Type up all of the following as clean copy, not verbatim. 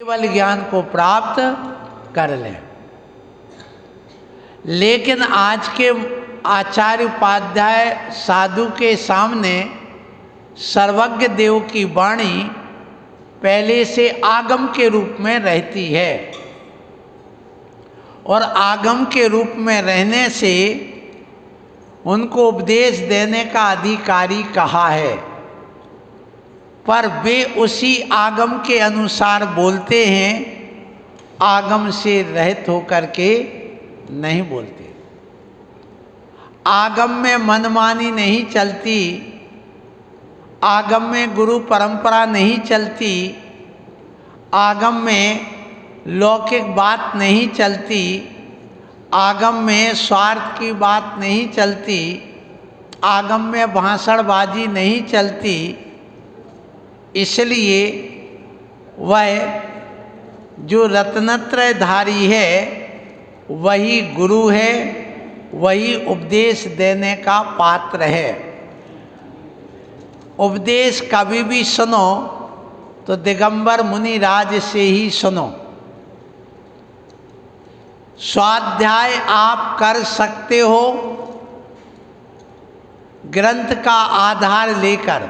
केवल ज्ञान को प्राप्त कर लें। लेकिन आज के आचार्य उपाध्याय साधु के सामने सर्वज्ञ देव की वाणी पहले से आगम के रूप में रहती है, और आगम के रूप में रहने से उनको उपदेश देने का अधिकारी कहा है, पर वे उसी आगम के अनुसार बोलते हैं, आगम से रहित होकर के नहीं बोलते। आगम में मनमानी नहीं चलती, आगम में गुरु परंपरा नहीं चलती, आगम में लौकिक बात नहीं चलती, आगम में स्वार्थ की बात नहीं चलती, आगम में भाषणबाजी नहीं चलती। इसलिए वह जो रत्नत्रयधारी है वही गुरु है, वही उपदेश देने का पात्र है। उपदेश कभी भी सुनो तो दिगंबर मुनि राज से ही सुनो। स्वाध्याय आप कर सकते हो ग्रंथ का आधार लेकर,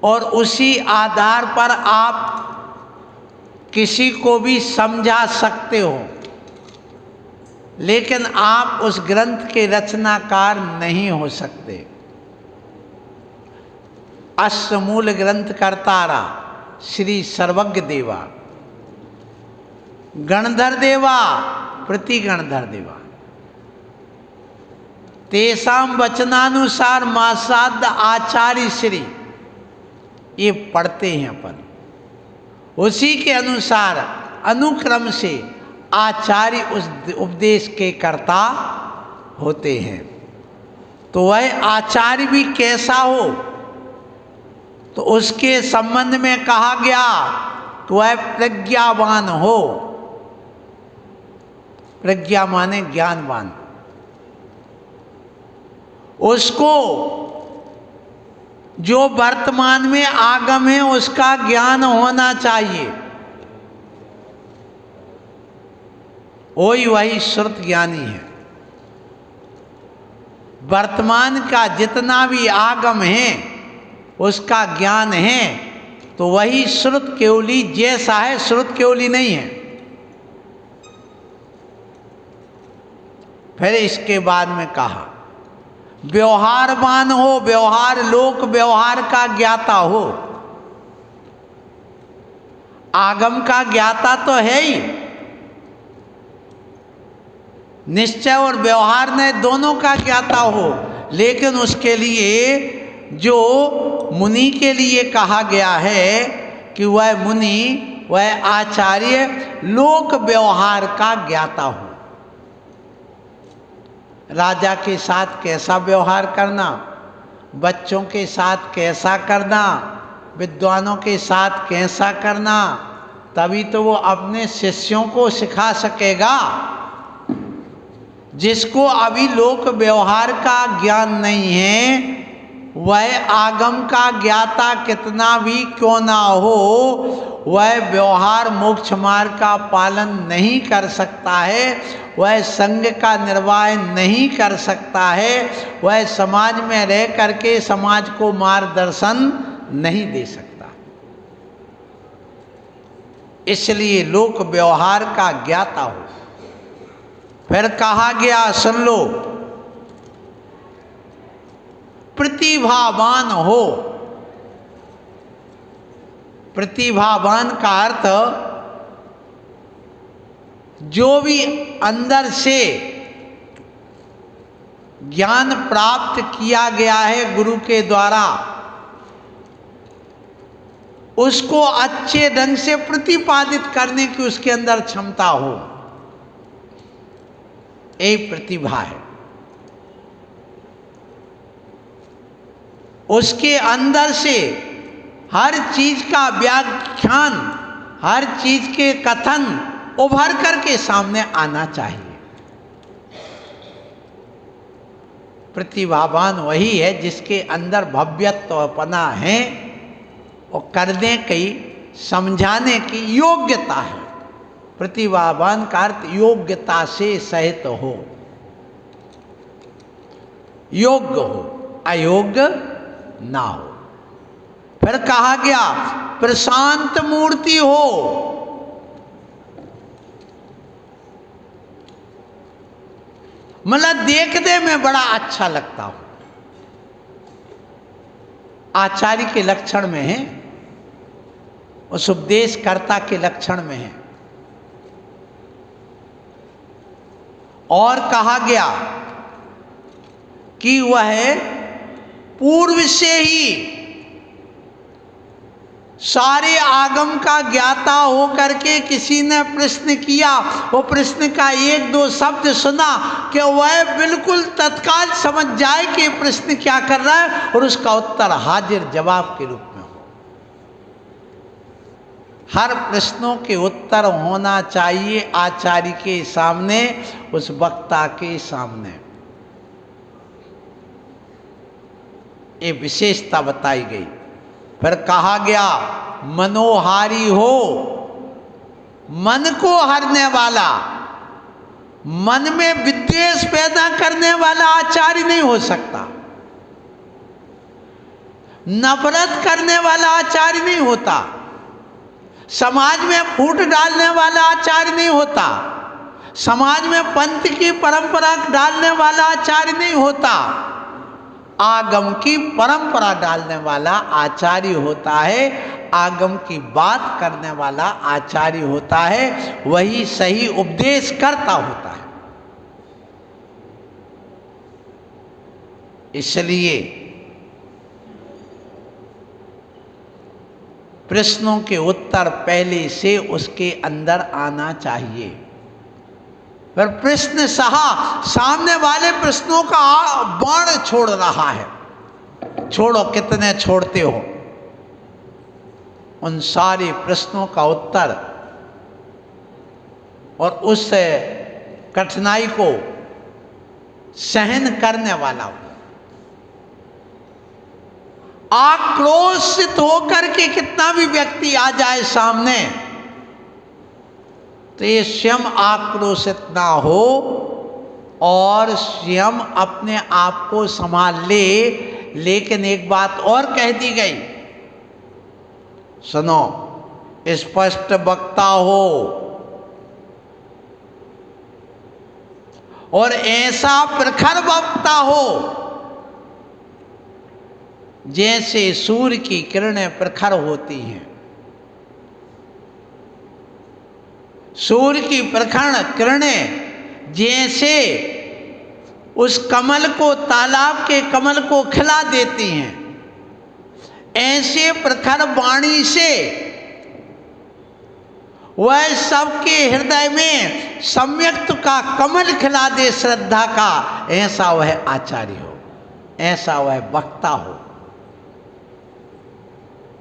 और उसी आधार पर आप किसी को भी समझा सकते हो, लेकिन आप उस ग्रंथ के रचनाकार नहीं हो सकते। अष्टमूल ग्रंथ कर्तारा श्री सर्वज्ञ देवा, गणधर देवा प्रति गणधर देवा, तेसाम वचनानुसार मासाद आचार्य श्री, ये पढ़ते हैं अपन, उसी के अनुसार अनुक्रम से आचार्य उस उपदेश के कर्ता होते हैं। तो वह आचार्य भी कैसा हो, तो उसके संबंध में कहा गया तो वह प्रज्ञावान हो। प्रज्ञा माने ज्ञानवान, उसको जो वर्तमान में आगम है उसका ज्ञान होना चाहिए, वही श्रुत ज्ञानी है। वर्तमान का जितना भी आगम है उसका ज्ञान है, तो वही श्रुत केवली जैसा है, श्रुत केवली नहीं है। फिर इसके बाद में कहा व्यवहारवान हो, व्यवहार लोक व्यवहार का ज्ञाता हो। आगम का ज्ञाता तो है ही, निश्चय और व्यवहार ने दोनों का ज्ञाता हो, लेकिन उसके लिए जो मुनि के लिए कहा गया है कि वह मुनि, वह आचार्य लोक व्यवहार का ज्ञाता हो। राजा के साथ कैसा व्यवहार करना, बच्चों के साथ कैसा करना, विद्वानों के साथ कैसा करना, तभी तो वो अपने शिष्यों को सिखा सकेगा। जिसको अभी लोक व्यवहार का ज्ञान नहीं है, वह आगम का ज्ञाता कितना भी क्यों ना हो, वह व्यवहार मोक्ष मार्ग का पालन नहीं कर सकता है, वह संघ का निर्वाह नहीं कर सकता है, वह समाज में रह करके समाज को मार्गदर्शन नहीं दे सकता। इसलिए लोक व्यवहार का ज्ञाता हो। फिर कहा गया, सुन लो, प्रतिभावान हो। प्रतिभावान का अर्थ जो भी अंदर से ज्ञान प्राप्त किया गया है गुरु के द्वारा, उसको अच्छे ढंग से प्रतिपादित करने की उसके अंदर क्षमता हो, एक प्रतिभा है। उसके अंदर से हर चीज का व्याख्यान, हर चीज के कथन उभर करके सामने आना चाहिए। प्रतिभावान वही है जिसके अंदर भव्यत्वपना है और करने की समझाने की योग्यता है। प्रतिभावान का अर्थ योग्यता से सहित हो, योग्य हो, अयोग्य ना हो। फिर कहा गया प्रशांत मूर्ति हो, मतलब देखने में बड़ा अच्छा लगता हो। आचार्य के लक्षण में है, उस उपदेशकर्ता के लक्षण में है। और कहा गया कि वह पूर्व से ही सारे आगम का ज्ञाता हो करके किसी ने प्रश्न किया, वो प्रश्न का एक दो शब्द सुना कि वह बिल्कुल तत्काल समझ जाए कि प्रश्न क्या कर रहा है और उसका उत्तर हाजिर जवाब के रूप में हो। हर प्रश्नों के उत्तर होना चाहिए आचार्य के सामने, उस वक्ता के सामने। ये विशेषता बताई गई। फिर कहा गया मनोहारी हो, मन को हरने वाला, मन में विद्वेष पैदा करने वाला आचार्य नहीं हो सकता। नफरत करने वाला आचार्य नहीं होता। समाज में फूट डालने वाला आचार्य नहीं होता। समाज में पंथ की परंपरा डालने वाला आचार्य नहीं होता। आगम की परंपरा डालने वाला आचार्य होता है, आगम की बात करने वाला आचार्य होता है, वही सही उपदेश करता होता है। इसलिए प्रश्नों के उत्तर पहले से उसके अंदर आना चाहिए। फिर प्रश्न सहा, सामने वाले प्रश्नों का बाण छोड़ रहा है, छोड़ो, कितने छोड़ते हो। उन सारे प्रश्नों का उत्तर और उस कठिनाई को सहन करने वाला हो। आक्रोशित होकर के कितना भी व्यक्ति आ जाए सामने, तो ये स्वयं आक्रोशित ना हो और स्वयं अपने आप को संभाल ले। लेकिन एक बात और कह दी गई, सुनो, स्पष्ट वक्ता हो और ऐसा प्रखर वक्ता हो जैसे सूर्य की किरणें प्रखर होती हैं। सूर्य की प्रखर किरणें जैसे उस कमल को, तालाब के कमल को खिला देती हैं, ऐसे प्रखर वाणी से वह सबके हृदय में सम्यक्त का कमल खिला दे, श्रद्धा का। ऐसा वह आचार्य हो, ऐसा वह वक्ता हो।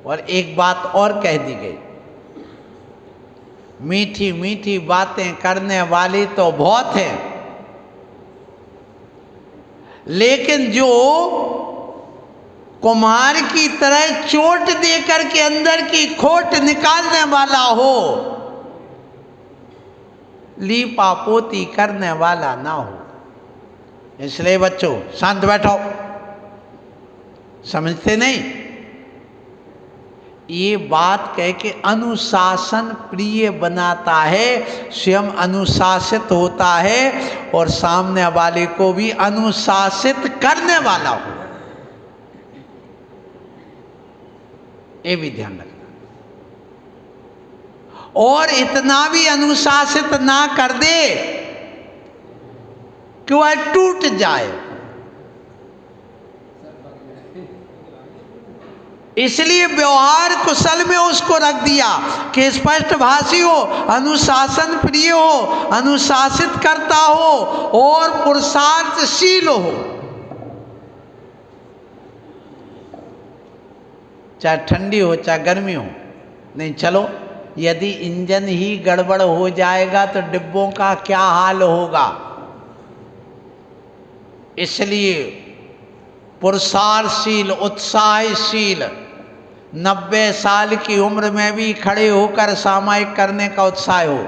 और एक बात और कह दी गई, मीठी मीठी बातें करने वाले तो बहुत हैं, लेकिन जो कुम्हार की तरह चोट देकर के अंदर की खोट निकालने वाला हो, लीपा पोती करने वाला ना हो। इसलिए बच्चों शांत बैठो, समझते नहीं। ये बात कह के अनुशासन प्रिय बनाता है, स्वयं अनुशासित होता है और सामने वाले को भी अनुशासित करने वाला हो। ये भी ध्यान रखना। और इतना भी अनुशासित ना कर दे कि वह टूट जाए। इसलिए व्यवहार कुशल में उसको रख दिया कि स्पष्ट भाषी हो, अनुशासन प्रिय हो, अनुशासित करता हो और पुरुषार्थशील हो। चाहे ठंडी हो चाहे गर्मी हो, नहीं चलो, यदि इंजन ही गड़बड़ हो जाएगा तो डिब्बों का क्या हाल होगा। इसलिए पुरुषार्थशील, उत्साहशील, 90 साल की उम्र में भी खड़े होकर सामायिक करने का उत्साह हो,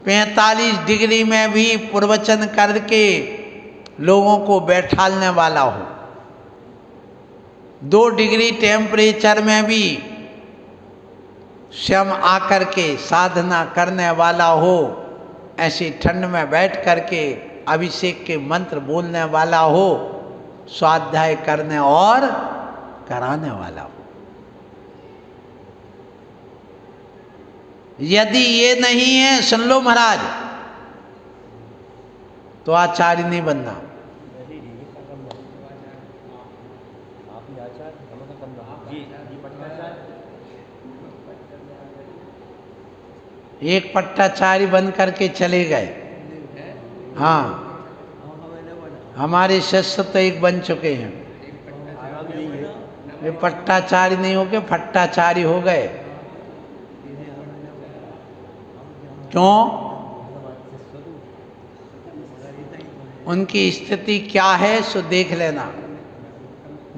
45 डिग्री में भी प्रवचन करके लोगों को बैठालने वाला हो, 2 डिग्री टेम्परेचर में भी स्वयं आकर के साधना करने वाला हो, ऐसी ठंड में बैठ करके अभिषेक के मंत्र बोलने वाला हो, स्वाध्याय करने और कराने वाला हो। यदि ये नहीं है, सुन लो महाराज, तो आचार्य नहीं बनना। एक पट्टाचारी बन करके चले गए। हाँ, हमारे शिष्य तो एक बन चुके हैं, वे पट्टाचारी नहीं हो गए, फट्टाचारी हो गए। क्यों? उनकी स्थिति क्या है सो देख लेना।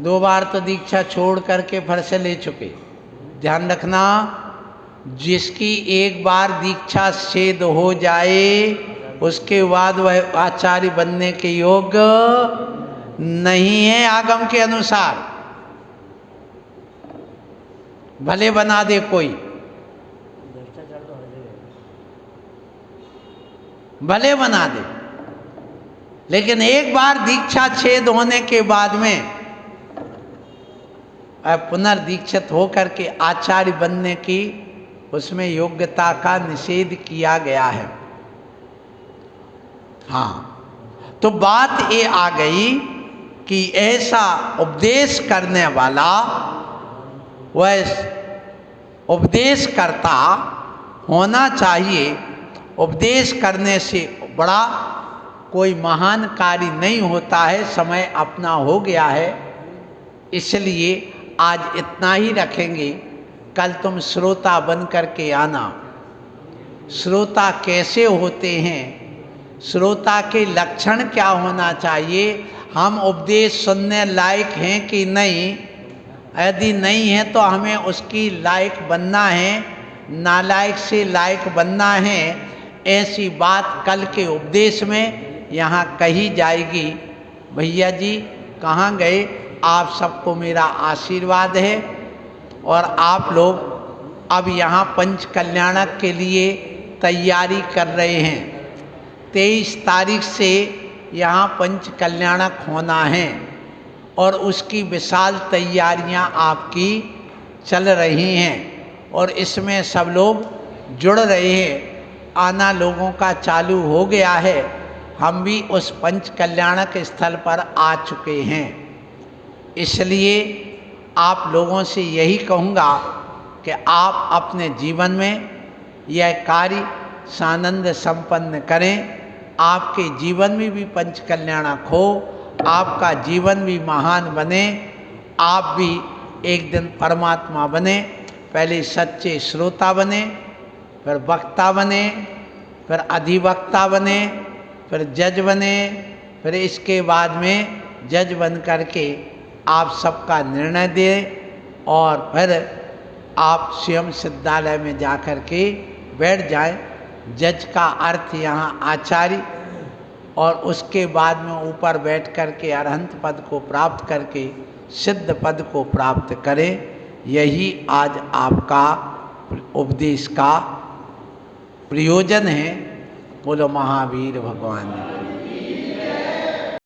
2 बार तो दीक्षा छोड़ करके फिर से ले चुके। ध्यान रखना, जिसकी एक बार दीक्षा छेद हो जाए उसके बाद वह आचार्य बनने के योग्य नहीं है। आगम के अनुसार भले बना दे कोई, भले बना दे, लेकिन एक बार दीक्षा छेद होने के बाद में पुनर्दीक्षित होकर के आचार्य बनने की उसमें योग्यता का निषेध किया गया है। हाँ, तो बात ये आ गई कि ऐसा उपदेश करने वाला, वह उपदेश करता होना चाहिए। उपदेश करने से बड़ा कोई महान कार्य नहीं होता है। समय अपना हो गया है, इसलिए आज इतना ही रखेंगे। कल तुम श्रोता बन करके आना। श्रोता कैसे होते हैं, श्रोता के लक्षण क्या होना चाहिए, हम उपदेश सुनने लायक हैं कि नहीं, यदि नहीं है तो हमें उसकी लायक बनना है, नालायक से लायक बनना है। ऐसी बात कल के उपदेश में यहाँ कही जाएगी। भैया जी कहाँ गए? आप सबको मेरा आशीर्वाद है और आप लोग अब यहाँ पंच कल्याणक के लिए तैयारी कर रहे हैं। 23 तारीख से यहाँ पंच कल्याणक होना है और उसकी विशाल तैयारियाँ आपकी चल रही हैं और इसमें सब लोग जुड़ रहे हैं। आना लोगों का चालू हो गया है। हम भी उस पंच कल्याणक स्थल पर आ चुके हैं। इसलिए आप लोगों से यही कहूँगा कि आप अपने जीवन में यह कार्य सानंद संपन्न करें। आपके जीवन में भी पंच कल्याणक हो, आपका जीवन भी महान बने, आप भी एक दिन परमात्मा बने। पहले सच्चे श्रोता बने, फिर वक्ता बने, फिर अधिवक्ता बने, फिर जज बने, फिर इसके बाद में जज बन करके आप सबका निर्णय दें और फिर आप स्वयं सिद्धालय में जा कर के बैठ जाएं। जज का अर्थ यहाँ आचार्य, और उसके बाद में ऊपर बैठ कर के अरहंत पद को प्राप्त करके सिद्ध पद को प्राप्त करें। यही आज आपका उपदेश का प्रयोजन है। बोलो महावीर भगवान।